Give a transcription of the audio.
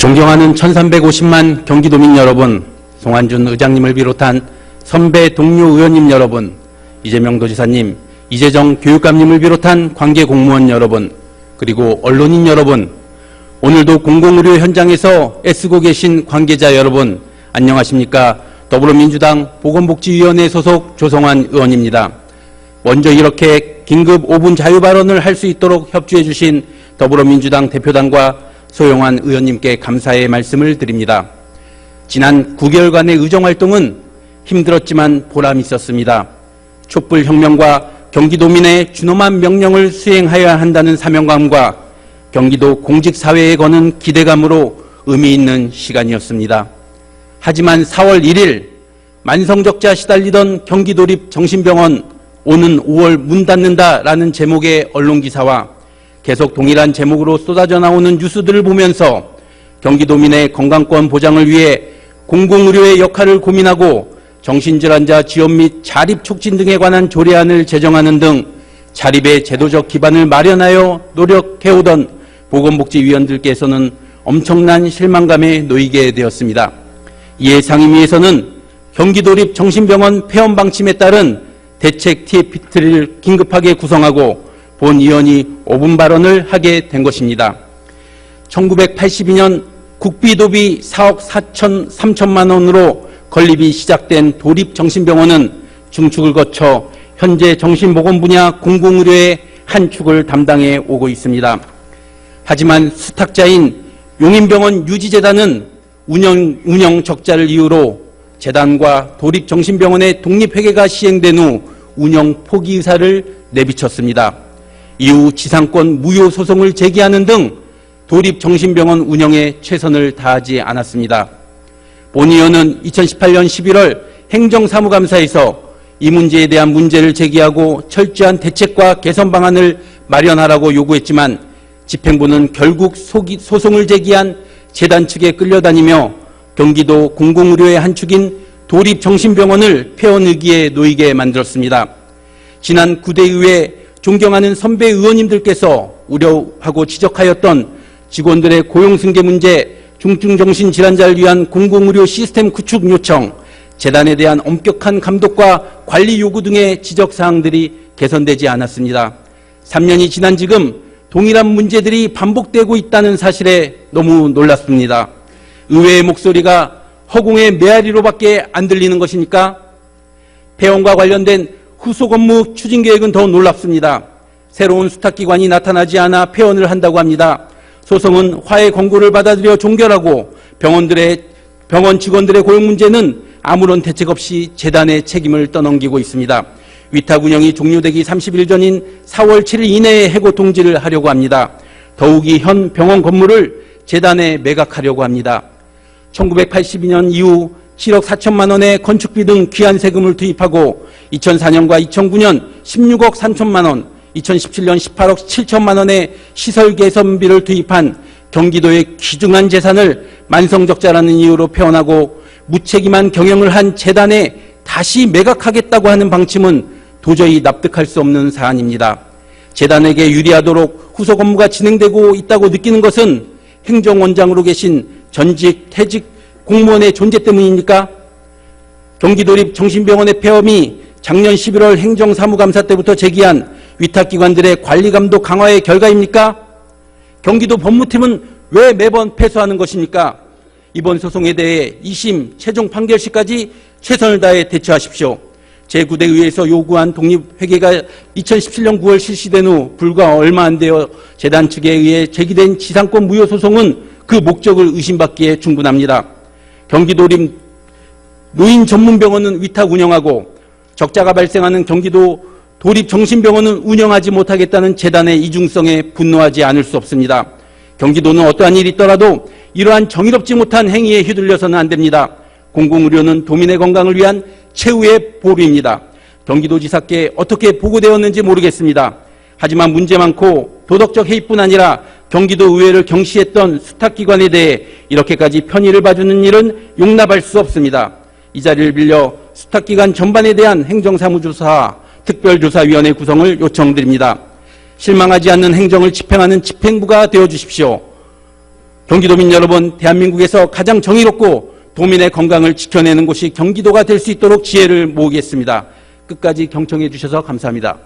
존경하는 1350만 경기도민 여러분, 송환준 의장님을 비롯한 선배 동료 의원님 여러분, 이재명 도지사님, 이재정 교육감님을 비롯한 관계 공무원 여러분, 그리고 언론인 여러분, 오늘도 공공의료 현장에서 애쓰고 계신 관계자 여러분, 안녕하십니까? 더불어민주당 보건복지위원회 소속 조성환 의원입니다. 먼저 이렇게 긴급 5분 자유발언을 할 수 있도록 협조해 주신 더불어민주당 대표단과 소영환 의원님께 감사의 말씀을 드립니다. 지난 9개월간의 의정활동은 힘들었지만 보람이 있었습니다. 촛불혁명과 경기도민의 준엄한 명령을 수행하여야 한다는 사명감과 경기도 공직사회에 거는 기대감으로 의미 있는 시간이었습니다. 하지만 4월 1일 만성적자 시달리던 경기도립 정신병원 오는 5월 문 닫는다라는 제목의 언론기사와 계속 동일한 제목으로 쏟아져 나오는 뉴스들을 보면서 경기도민의 건강권 보장을 위해 공공의료의 역할을 고민하고 정신질환자 지원 및 자립 촉진 등에 관한 조례안을 제정하는 등 자립의 제도적 기반을 마련하여 노력해오던 보건복지위원들께서는 엄청난 실망감에 놓이게 되었습니다. 이에 상임위에서는 경기도립 정신병원 폐원 방침에 따른 대책 TF를 긴급하게 구성하고 본 의원이 5분 발언을 하게 된 것입니다. 1982년 국비도비 4억 3천만 원으로 건립이 시작된 도립정신병원은 중축을 거쳐 현재 정신보건 분야 공공의료의 한 축을 담당해 오고 있습니다. 하지만 수탁자인 용인병원 유지재단은 운영 적자를 이유로 재단과 도립정신병원의 독립회계가 시행된 후 운영 포기 의사를 내비쳤습니다. 이후 지상권 무효 소송을 제기하는 등 도립정신병원 운영에 최선을 다하지 않았습니다. 본 의원은 2018년 11월 행정사무감사에서 이 문제에 대한 문제를 제기하고 철저한 대책과 개선 방안을 마련하라고 요구했지만 집행부는 결국 소송을 제기한 재단 측에 끌려다니며 경기도 공공의료의 한 축인 도립정신병원을 폐원 의기에 놓이게 만들었습니다. 지난 9대의회 존경하는 선배 의원님들께서 우려하고 지적하였던 직원들의 고용승계 문제, 중증정신질환자를 위한 공공의료 시스템 구축 요청, 재단에 대한 엄격한 감독과 관리 요구 등의 지적사항들이 개선되지 않았습니다. 3년이 지난 지금 동일한 문제들이 반복되고 있다는 사실에 너무 놀랐습니다. 의회의 목소리가 허공의 메아리로밖에 안 들리는 것이니까 폐원과 관련된 후속 업무 추진 계획은 더 놀랍습니다. 새로운 수탁기관이 나타나지 않아 폐원을 한다고 합니다. 소송은 화해 권고를 받아들여 종결하고 병원 직원들의 고용 문제는 아무런 대책 없이 재단의 책임을 떠넘기고 있습니다. 위탁 운영이 종료되기 30일 전인 4월 7일 이내에 해고 통지를 하려고 합니다. 더욱이 현 병원 건물을 재단에 매각하려고 합니다. 1982년 이후 7억 4천만 원의 건축비 등 귀한 세금을 투입하고 2004년과 2009년 16억 3천만 원, 2017년 18억 7천만 원의 시설 개선비를 투입한 경기도의 귀중한 재산을 만성적자라는 이유로 폐원하고 무책임한 경영을 한 재단에 다시 매각하겠다고 하는 방침은 도저히 납득할 수 없는 사안입니다. 재단에게 유리하도록 후속 업무가 진행되고 있다고 느끼는 것은 행정원장으로 계신 전직 퇴직 공무원의 존재 때문입니까? 경기도립 정신병원의 폐업이 작년 11월 행정사무감사 때부터 제기한 위탁기관들의 관리감독 강화의 결과입니까? 경기도 법무팀은 왜 매번 패소하는 것입니까? 이번 소송에 대해 2심 최종 판결시까지 최선을 다해 대처하십시오. 제9대 의회에서 요구한 독립회계가 2017년 9월 실시된 후 불과 얼마 안 되어 재단 측에 의해 제기된 지상권 무효 소송은 그 목적을 의심받기에 충분합니다. 경기도립 노인 전문병원은 위탁 운영하고 적자가 발생하는 경기도 도립정신병원은 운영하지 못하겠다는 재단의 이중성에 분노하지 않을 수 없습니다. 경기도는 어떠한 일이 있더라도 이러한 정의롭지 못한 행위에 휘둘려서는 안 됩니다. 공공의료는 도민의 건강을 위한 최후의 보루입니다. 경기도지사께 어떻게 보고되었는지 모르겠습니다. 하지만 문제 많고 도덕적 해이뿐 아니라 경기도 의회를 경시했던 수탁기관에 대해 이렇게까지 편의를 봐주는 일은 용납할 수 없습니다. 이 자리를 빌려 수탁기관 전반에 대한 행정사무조사 특별조사위원회 구성을 요청드립니다. 실망하지 않는 행정을 집행하는 집행부가 되어주십시오. 경기도민 여러분, 대한민국에서 가장 정의롭고 도민의 건강을 지켜내는 곳이 경기도가 될 수 있도록 지혜를 모으겠습니다. 끝까지 경청해 주셔서 감사합니다.